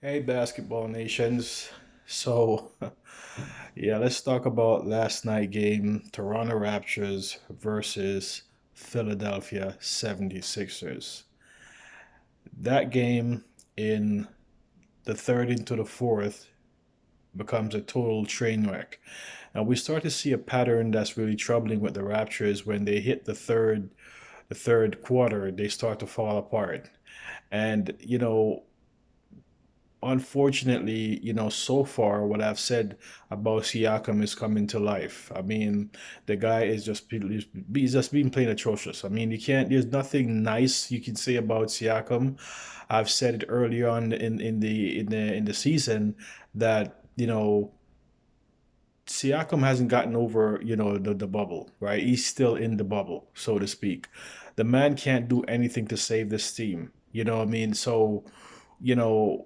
Hey, basketball nations. So, yeah, let's talk about last night game, Toronto Raptors versus Philadelphia 76ers. That game in the third into the fourth becomes a total train wreck. And we start to see a pattern that's really troubling with the Raptors when they hit the third quarter, they start to fall apart. And unfortunately, so far what I've said about Siakam is coming to life. I mean, the guy is he's just been playing atrocious. I mean, you can't. There's nothing nice you can say about Siakam. I've said it earlier on in the season that Siakam hasn't gotten over the bubble, right? He's still in the bubble, so to speak. The man can't do anything to save this team. You know what I mean? So, you know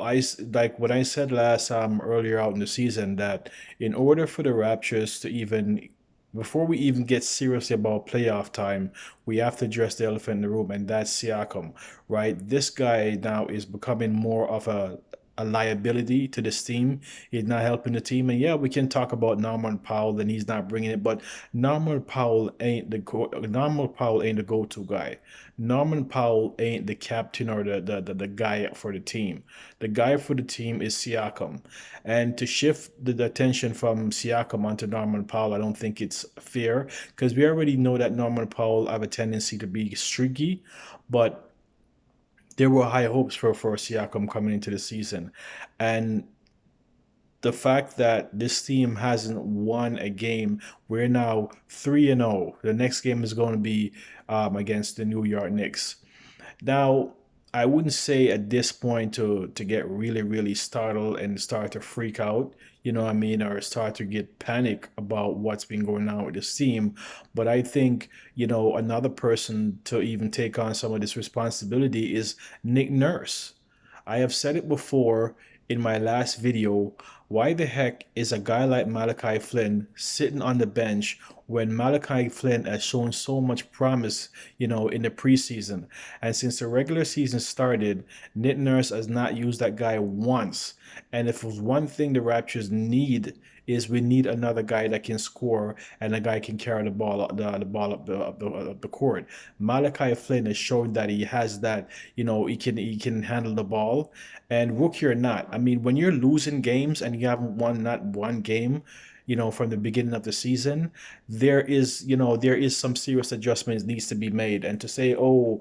like what I said last earlier out in the season that in order for the Raptors to even before we even get seriously about playoff time, we have to address the elephant in the room, and that's Siakam, right? This guy now is becoming more of a liability to this team. He's not helping the team, and yeah, we can talk about Norman Powell, and he's not bringing it, but Norman Powell ain't the go-to guy. Norman Powell ain't the captain or the guy for the team. The guy for the team is Siakam. And to shift the attention from Siakam onto Norman Powell, I don't think it's fair because we already know that Norman Powell have a tendency to be streaky, but there were high hopes for Siakam coming into the season. And the fact that this team hasn't won a game, we're now 3-0. The next game is going to be against the New York Knicks. Now, I wouldn't say at this point to get really, really startled and start to freak out, you know what I mean, or start to get panic about what's been going on with this team. But I think, another person to even take on some of this responsibility is Nick Nurse. I have said it before in my last video. Why the heck is a guy like Malachi Flynn sitting on the bench when Malachi Flynn has shown so much promise, in the preseason? And since the regular season started, Nick Nurse has not used that guy once. And if there's one thing the Raptors need is we need another guy that can score and a guy can carry the ball up the court. Malachi Flynn has shown that he has that, he can handle the ball. And rookie or not, I mean, when you're losing games and you haven't won not one game, from the beginning of the season, there is some serious adjustments needs to be made. And to say, oh,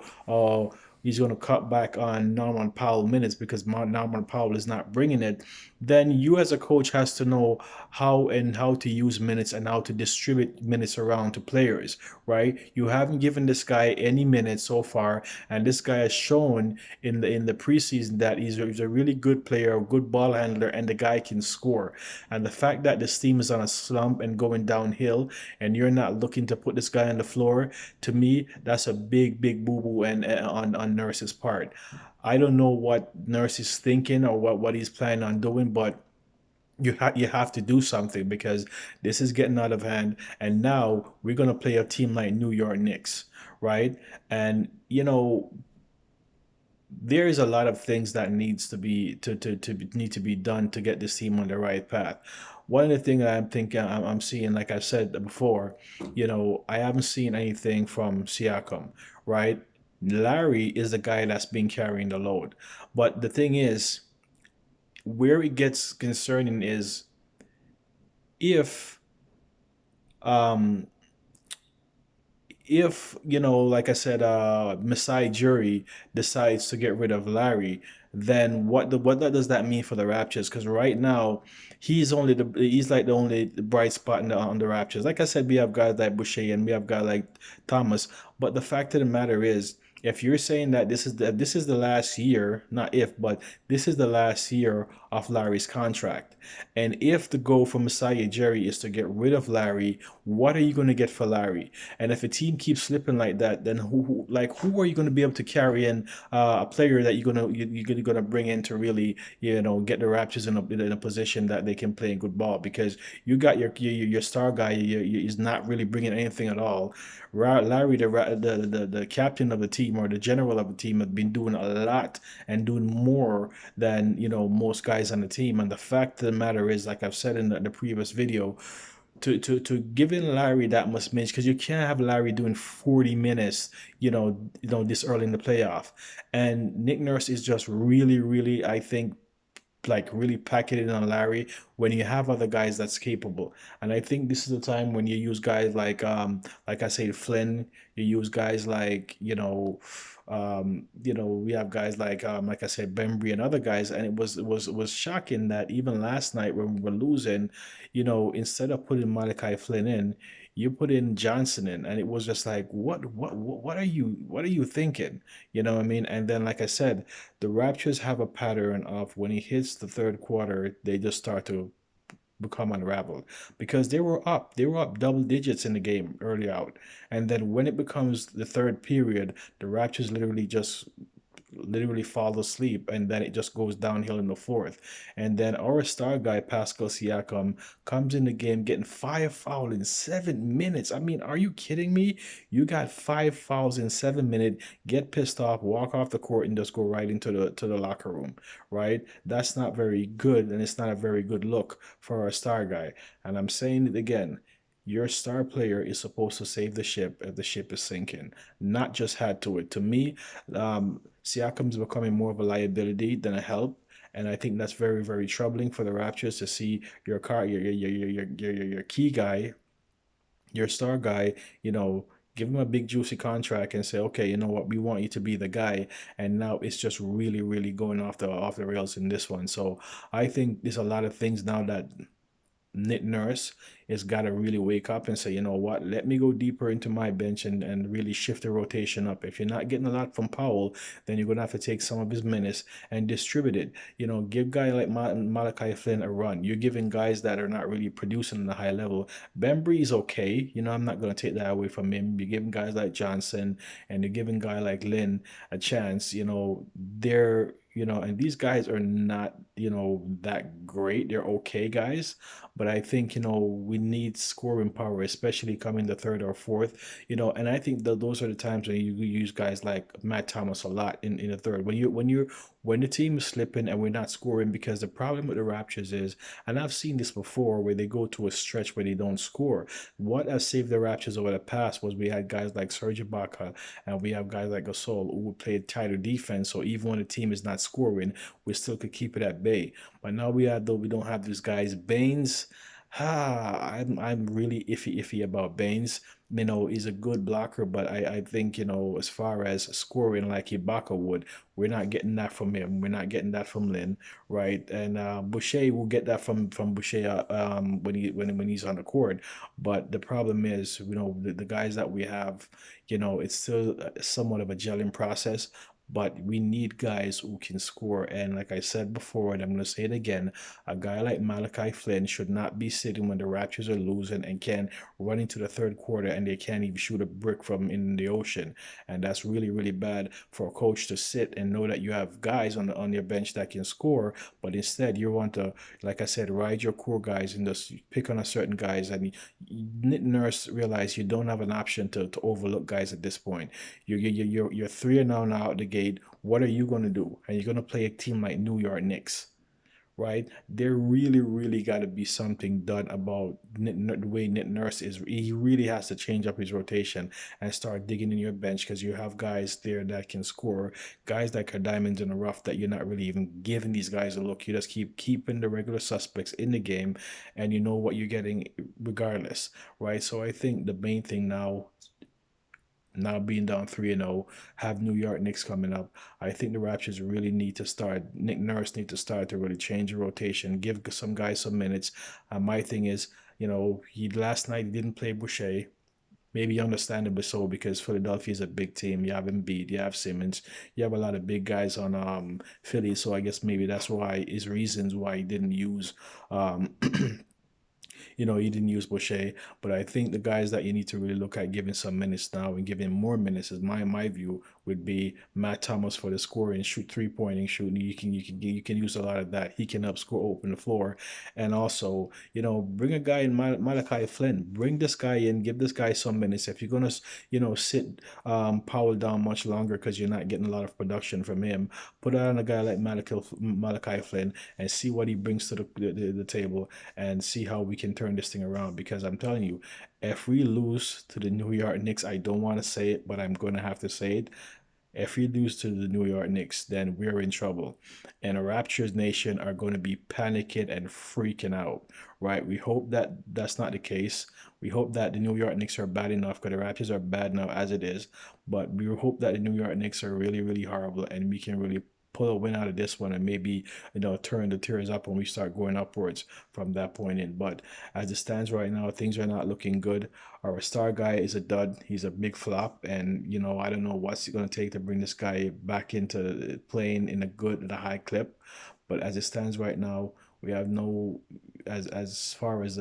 he's going to cut back on Norman Powell minutes because Norman Powell is not bringing it, then you as a coach has to know how to use minutes and how to distribute minutes around to players, right? You haven't given this guy any minutes so far, and this guy has shown in the preseason that he's a really good player, a good ball handler, and the guy can score. And the fact that this team is on a slump and going downhill, and you're not looking to put this guy on the floor, to me, that's a big, big boo boo and on Nurse's part. I don't know what Nurse is thinking or what he's planning on doing, but you have to do something because this is getting out of hand. And now we're gonna play a team like New York Knicks, right? And there is a lot of things that needs to be need to be done to get this team on the right path. One of the things that I'm thinking I'm seeing, like I said before, I haven't seen anything from Siakam, right? Larry is the guy that's been carrying the load. But the thing is, where it gets concerning is if um like I said, Masai Ujiri decides to get rid of Larry, then what does that mean for the Raptors? Because right now, he's like the only bright spot on the Raptors. Like I said, we have guys like Boucher and we have guys like Thomas, but the fact of the matter is, if you're saying that this is the last year, not if, but this is the last year of Larry's contract, and if the goal for Masai Ujiri is to get rid of Larry, what are you going to get for Larry? And if a team keeps slipping like that, then who are you going to be able to carry in a player that you're gonna bring in to really get the Raptors in a position that they can play good ball? Because you got your star guy, he's not really bringing anything at all. Larry, the captain of the team or the general of the team has been doing a lot and doing more than most guys on the team. And the fact of the matter is, like I've said in the previous video, to giving Larry that much minutes, because you can't have Larry doing 40 minutes, this early in the playoff. And Nick Nurse is just really, really, I think, like really pack it in on Larry when you have other guys that's capable. And I think this is the time when you use guys like I say Flynn, you use guys like, we have guys like I said, Bembry and other guys, and it was shocking that even last night when we were losing, instead of putting Malachi Flynn in, you put in Johnson in, and it was just like, what are you thinking? You know what I mean? And then, like I said, the Raptors have a pattern of when he hits the third quarter, they just start to become unraveled because they were up double digits in the game early out, and then when it becomes the third period, the Raptors literally fall asleep, and then it just goes downhill in the fourth. And then our star guy Pascal Siakam comes in the game getting 5 fouls in 7 minutes. I mean, are you kidding me? You got 5 fouls in 7 minutes, get pissed off, walk off the court, and just go right into the locker room, right? That's not very good, and it's not a very good look for our star guy. And I'm saying it again, your star player is supposed to save the ship if the ship is sinking, not just add to it. To me, Siakam's becoming more of a liability than a help. And I think that's very, very troubling for the Raptors to see your key guy, your star guy, give him a big juicy contract and say, okay, you know what, we want you to be the guy. And now it's just really, really going off the rails in this one. So I think there's a lot of things now that Nick Nurse has got to really wake up and say, you know what, let me go deeper into my bench and really shift the rotation up. If you're not getting a lot from Powell, then you're going to have to take some of his minutes and distribute it. Give guy like Malachi Flynn a run. You're giving guys that are not really producing at a high level. Bembry is okay. I'm not going to take that away from him. You're giving guys like Johnson and you're giving guy like Lynn a chance. And these guys are not, that great. They're okay guys, but I think, we need scoring power, especially coming the third or fourth, and I think that those are the times when you use guys like Matt Thomas a lot in the third. When the team is slipping and we're not scoring, because the problem with the Raptors is, and I've seen this before, where they go to a stretch where they don't score. What has saved the Raptors over the past was we had guys like Serge Ibaka and we have guys like Gasol who would play tighter defense. So even when the team is not scoring, we still could keep it at bay. But now we don't have these guys. Baines, I'm really iffy about Baines. He's a good blocker, but I think, as far as scoring like Ibaka would, we're not getting that from him. We're not getting that from Lynn, right? And Boucher will get that from Boucher when he's on the court. But the problem is, the guys that we have, it's still somewhat of a gelling process. But we need guys who can score. And like I said before, and I'm going to say it again, a guy like Malachi Flynn should not be sitting when the Raptors are losing and can run into the third quarter and they can't even shoot a brick from in the ocean. And that's really, really bad for a coach to sit and know that you have guys on your bench that can score, but instead you want to, like I said, ride your core guys and just pick on a certain guys. And Nurse realize you don't have an option to overlook guys at this point. You're 3-0 now out the gate. What are you going to do? And you're going to play a team like New York Knicks, right? There really, really got to be something done about the way Nick Nurse is. He really has to change up his rotation and start digging in your bench, because you have guys there that can score, guys that are diamonds in the rough that you're not really even giving these guys a look. You just keep keeping the regular suspects in the game, and you know what you're getting regardless, right? So I think the main thing now being down 3-0, have New York Knicks coming up. I think the Raptors really need to start. Nick Nurse need to start to really change the rotation, give some guys some minutes. My thing is, he last night he didn't play Boucher. Maybe understandably so, because Philadelphia is a big team. You have Embiid, you have Simmons, you have a lot of big guys on Philly. So I guess maybe that's why his reasons why he didn't use he didn't use Boucher. But I think the guys that you need to really look at giving some minutes now and giving more minutes, is my view, would be Matt Thomas for the scoring, shoot 3-pointing, shooting. You can use a lot of that. He can help score, open the floor, and also bring a guy in Malachi Flynn. Bring this guy in, give this guy some minutes. If you're gonna sit Powell down much longer because you're not getting a lot of production from him, put on a guy like Malachi Flynn and see what he brings to the table and see how we can turn this thing around. Because I'm telling you, if we lose to the New York Knicks, I don't want to say it, but I'm going to have to say it. If we lose to the New York Knicks, then we're in trouble. And the Raptors Nation are going to be panicking and freaking out, right? We hope that that's not the case. We hope that the New York Knicks are bad enough because the Raptors are bad now as it is. But we hope that the New York Knicks are really, really horrible and we can really pull a win out of this one and maybe turn the tears up when we start going upwards from that point in. But as it stands right now, things are not looking good. Our star guy is a dud. He's a big flop, and I don't know what's it going to take to bring this guy back into playing in a high clip. But as it stands right now, we have no, as far as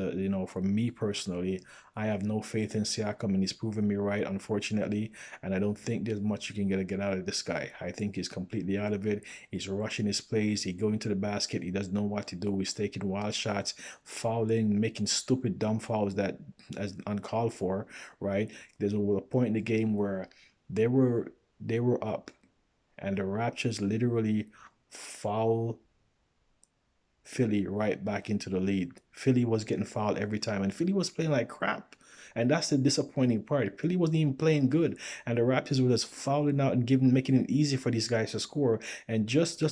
for me personally, I have no faith in Siakam, and he's proven me right, unfortunately. And I don't think there's much you can get out of this guy. I think he's completely out of it. He's rushing his plays. He going to the basket. He doesn't know what to do. He's taking wild shots, fouling, making stupid dumb fouls that as uncalled for. Right? There's a point in the game where they were up, and the Raptors literally foul Philly right back into the lead. Philly was getting fouled every time, and Philly was playing like crap. And that's the disappointing part. Philly wasn't even playing good, and the Raptors were just fouling out and making it easy for these guys to score. And just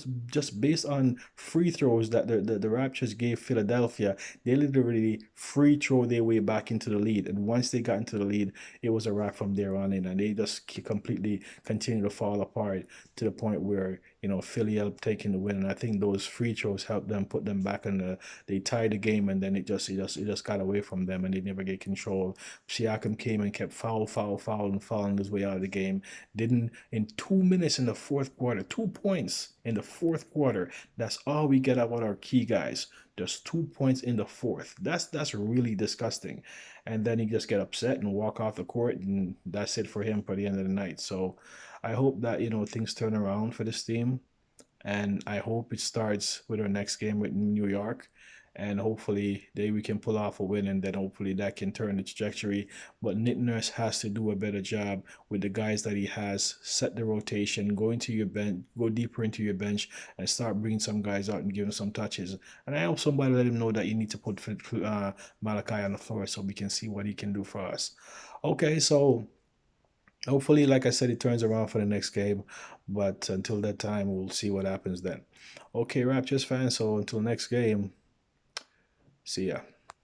based on free throws that the Raptors gave Philadelphia, they literally free throw their way back into the lead. And once they got into the lead, it was a wrap from there on in, and they just completely continued to fall apart to the point where Philly helped taking the win. And I think those free throws helped them put them back in the. They tied the game, and then it just got away from them, and they never get control. Siakam came and kept fouling his way out of the game. Didn't in 2 minutes in the fourth quarter, 2 points in the fourth quarter. That's all we get out of our key guys. Just 2 points in the fourth. That's really disgusting. And then he just get upset and walk off the court, and that's it for him for the end of the night. So I hope that things turn around for this team, and I hope it starts with our next game with New York, and hopefully we can pull off a win, and then hopefully that can turn the trajectory. But Nick Nurse has to do a better job with the guys that he has. Set the rotation, go into your bench, go deeper into your bench, and start bringing some guys out and give them some touches. And I hope somebody let him know that you need to put Malachi on the floor so we can see what he can do for us. Okay, so hopefully, like I said, it turns around for the next game. But until that time, we'll see what happens then. Okay, Raptors fans. So until next game, see ya.